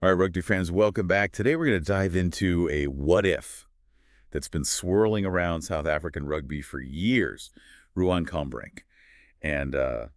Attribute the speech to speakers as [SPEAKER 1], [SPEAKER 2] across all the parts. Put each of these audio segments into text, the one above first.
[SPEAKER 1] All right, rugby fans, welcome back. Today we're going to dive into a what if that's been swirling around South African rugby for years, Ruan Combrinck, and the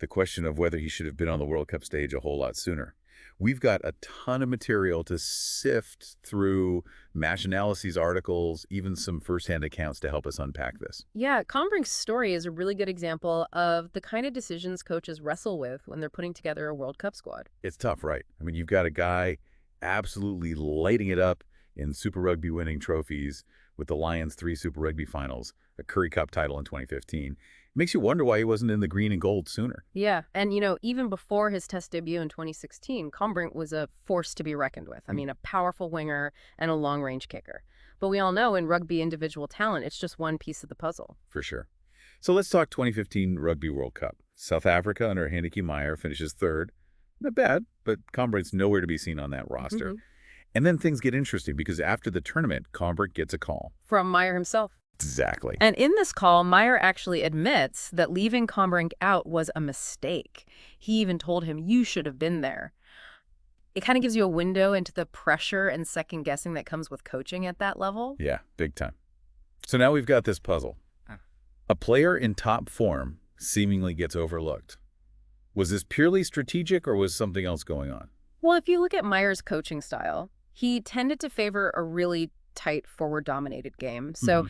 [SPEAKER 1] question of whether he should have been on the World Cup stage a whole lot sooner. We've got a ton of material to sift through, match analyses, articles, even some firsthand accounts to help us unpack this.
[SPEAKER 2] Yeah, Combrinck's story is a really good example of the kind of decisions coaches wrestle with when they're putting together a World Cup squad.
[SPEAKER 1] It's tough, right? I mean, you've got a guy absolutely lighting it up in Super Rugby winning trophies with the Lions' 3 Super Rugby finals, a Currie Cup title in 2015. It makes you wonder why he wasn't in the green and gold sooner.
[SPEAKER 2] Yeah, and even before his test debut in 2016, Combrinck was a force to be reckoned with. I mean, a powerful winger and a long-range kicker. But we all know in rugby individual talent, it's just one piece of the puzzle.
[SPEAKER 1] For sure. So let's talk 2015 Rugby World Cup. South Africa under Heyneke Meyer finishes third. Not bad, but Combrinck's nowhere to be seen on that roster. And then things get interesting because after the tournament, Combrinck gets a call.
[SPEAKER 2] From Meyer himself.
[SPEAKER 1] Exactly.
[SPEAKER 2] And in this call, Meyer actually admits that leaving Combrinck out was a mistake. He even told him, "You should have been there." It kind of gives you a window into the pressure and second guessing that comes with coaching at that level.
[SPEAKER 1] Yeah, big time. So now we've got this puzzle. A player in top form seemingly gets overlooked. Was this purely strategic or was something else going on?
[SPEAKER 2] Well, if you look at Meyer's coaching style, he tended to favor a really tight forward-dominated game. So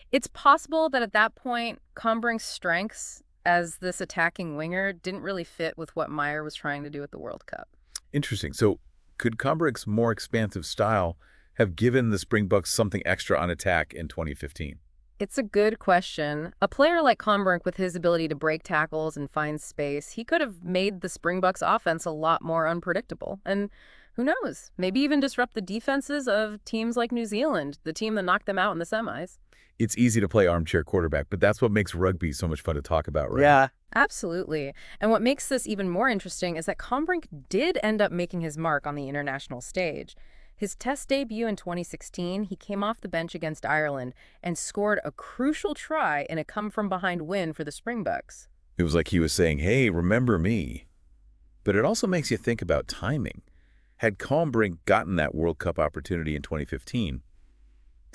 [SPEAKER 2] it's possible that at that point, Combrinck's strengths as this attacking winger didn't really fit with what Meyer was trying to do at the World Cup.
[SPEAKER 1] Interesting. So could Combrinck's more expansive style have given the Springboks something extra on attack in 2015?
[SPEAKER 2] It's a good question. A player like Combrinck, with his ability to break tackles and find space, he could have made the Springboks offense a lot more unpredictable. And who knows, maybe even disrupt the defenses of teams like New Zealand, the team that knocked them out in the semis.
[SPEAKER 1] It's easy to play armchair quarterback, but that's what makes rugby so much fun to talk about, right?
[SPEAKER 3] Yeah.
[SPEAKER 2] Absolutely. And what makes this even more interesting is that Combrinck did end up making his mark on the international stage. His test debut in 2016, he came off the bench against Ireland and scored a crucial try in a come-from-behind win for the Springboks.
[SPEAKER 1] It was like he was saying, hey, remember me. But it also makes you think about timing. Had Combrinck gotten that World Cup opportunity in 2015,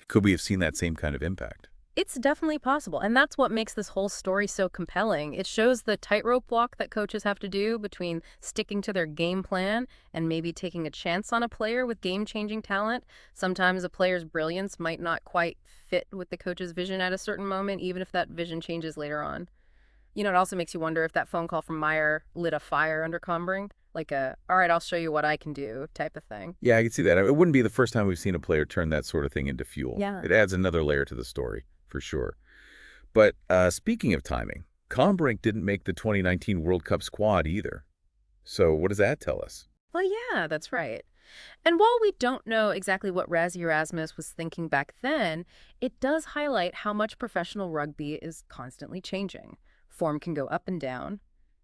[SPEAKER 1] could we have seen that same kind of impact?
[SPEAKER 2] It's definitely possible, and that's what makes this whole story so compelling. It shows the tightrope walk that coaches have to do between sticking to their game plan and maybe taking a chance on a player with game-changing talent. Sometimes a player's brilliance might not quite fit with the coach's vision at a certain moment, even if that vision changes later on. It also makes you wonder if that phone call from Meyer lit a fire under Combrinck, like all right, I'll show you what I can do type of thing.
[SPEAKER 1] Yeah, I can see that. It wouldn't be the first time we've seen a player turn that sort of thing into fuel.
[SPEAKER 2] Yeah.
[SPEAKER 1] It adds another layer to the story, for sure. But speaking of timing, Combrinck didn't make the 2019 World Cup squad either. So what does that tell us?
[SPEAKER 2] Well, yeah, that's right. And while we don't know exactly what Rassie Erasmus was thinking back then, it does highlight how much professional rugby is constantly changing. Form can go up and down.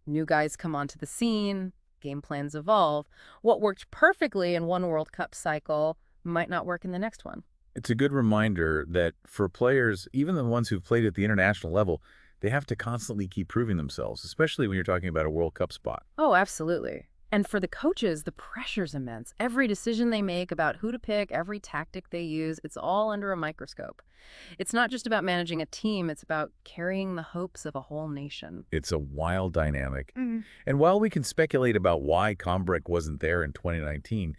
[SPEAKER 2] New guys come onto the scene. Game plans evolve. What worked perfectly in one World Cup cycle might not work in the next one.
[SPEAKER 1] It's a good reminder that for players, even the ones who've played at the international level, they have to constantly keep proving themselves, especially when you're talking about a World Cup spot.
[SPEAKER 2] Oh, absolutely. And for the coaches, the pressure's immense. Every decision they make about who to pick, every tactic they use, it's all under a microscope. It's not just about managing a team, it's about carrying the hopes of a whole nation.
[SPEAKER 1] It's a wild dynamic. And while we can speculate about why Combrinck wasn't there in 2019,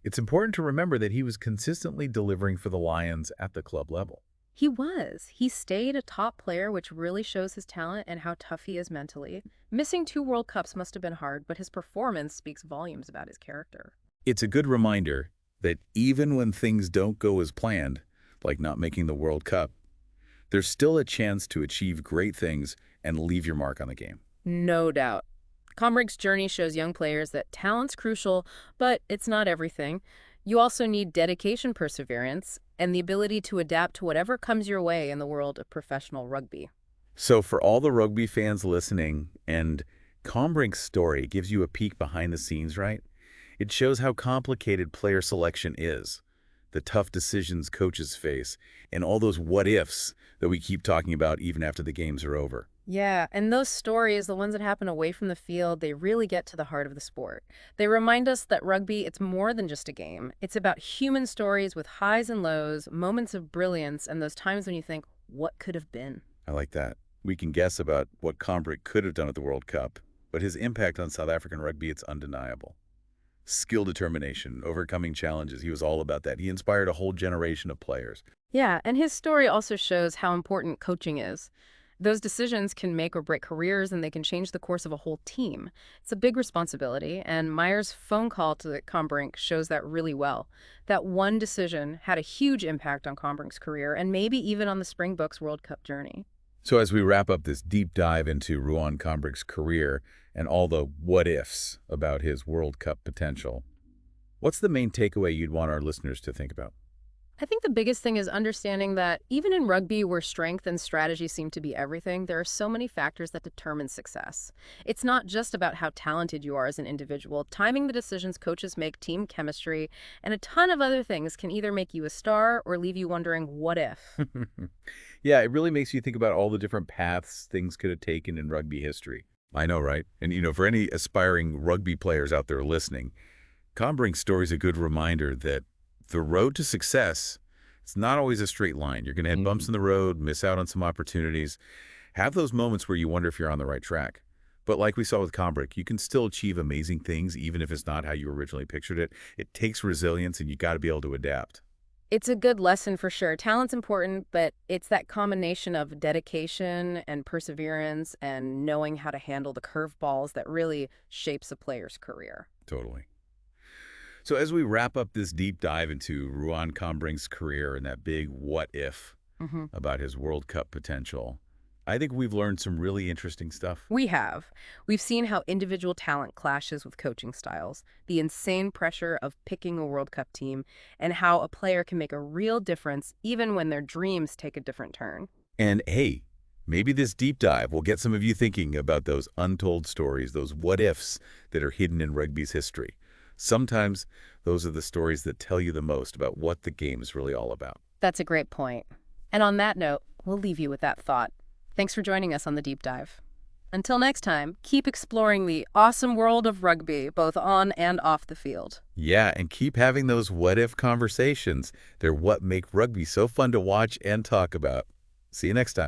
[SPEAKER 1] it's important to remember that he was consistently delivering for the Lions at the club level.
[SPEAKER 2] He was. He stayed a top player, which really shows his talent and how tough he is mentally. Missing 2 World Cups must have been hard, but his performance speaks volumes about his character.
[SPEAKER 1] It's a good reminder that even when things don't go as planned, like not making the World Cup, there's still a chance to achieve great things and leave your mark on the game.
[SPEAKER 2] No doubt. Combrinck's journey shows young players that talent's crucial, but it's not everything. You also need dedication, perseverance, and the ability to adapt to whatever comes your way in the world of professional rugby.
[SPEAKER 1] So for all the rugby fans listening, and Combrinck's story gives you a peek behind the scenes, right? It shows how complicated player selection is, the tough decisions coaches face, and all those what-ifs that we keep talking about even after the games are over.
[SPEAKER 2] Yeah, and those stories, the ones that happen away from the field, they really get to the heart of the sport. They remind us that rugby, it's more than just a game. It's about human stories with highs and lows, moments of brilliance, and those times when you think, what could have been?
[SPEAKER 1] I like that. We can guess about what Combrinck could have done at the World Cup, but his impact on South African rugby, it's undeniable. Skill determination, overcoming challenges, he was all about that. He inspired a whole generation of players.
[SPEAKER 2] Yeah, and his story also shows how important coaching is. Those decisions can make or break careers and they can change the course of a whole team. It's a big responsibility, and Meyer's phone call to Combrink shows that really well. That one decision had a huge impact on Combrink's career and maybe even on the Springboks World Cup journey.
[SPEAKER 1] So as we wrap up this deep dive into Ruan Combrinck's career and all the what-ifs about his World Cup potential, what's the main takeaway you'd want our listeners to think about?
[SPEAKER 2] I think the biggest thing is understanding that even in rugby, where strength and strategy seem to be everything, there are so many factors that determine success. It's not just about how talented you are as an individual. Timing the decisions coaches make, team chemistry, and a ton of other things can either make you a star or leave you wondering, what if?
[SPEAKER 1] Yeah, it really makes you think about all the different paths things could have taken in rugby history. I know, right? And, for any aspiring rugby players out there listening, Combrink's story is a good reminder that the road to success, it's not always a straight line. You're going to hit bumps in the road, miss out on some opportunities, have those moments where you wonder if you're on the right track. But like we saw with Combrick, you can still achieve amazing things even if it's not how you originally pictured it. It takes resilience, and you got to be able to adapt.
[SPEAKER 2] It's a good lesson for sure. Talent's important, but it's that combination of dedication and perseverance and knowing how to handle the curveballs that really shapes a player's career.
[SPEAKER 1] Totally. So as we wrap up this deep dive into Ruan Combrinck's career and that big what if
[SPEAKER 2] Hmm.
[SPEAKER 1] about his World Cup potential, I think we've learned some really interesting stuff.
[SPEAKER 2] We have. We've seen how individual talent clashes with coaching styles, the insane pressure of picking a World Cup team, and how a player can make a real difference even when their dreams take a different turn.
[SPEAKER 1] And hey, maybe this deep dive will get some of you thinking about those untold stories, those what ifs that are hidden in rugby's history. Sometimes those are the stories that tell you the most about what the game is really all about.
[SPEAKER 2] That's a great point. And on that note, we'll leave you with that thought. Thanks for joining us on the deep dive. Until next time, keep exploring the awesome world of rugby, both on and off the field.
[SPEAKER 1] Yeah, and keep having those what-if conversations. They're what make rugby so fun to watch and talk about. See you next time.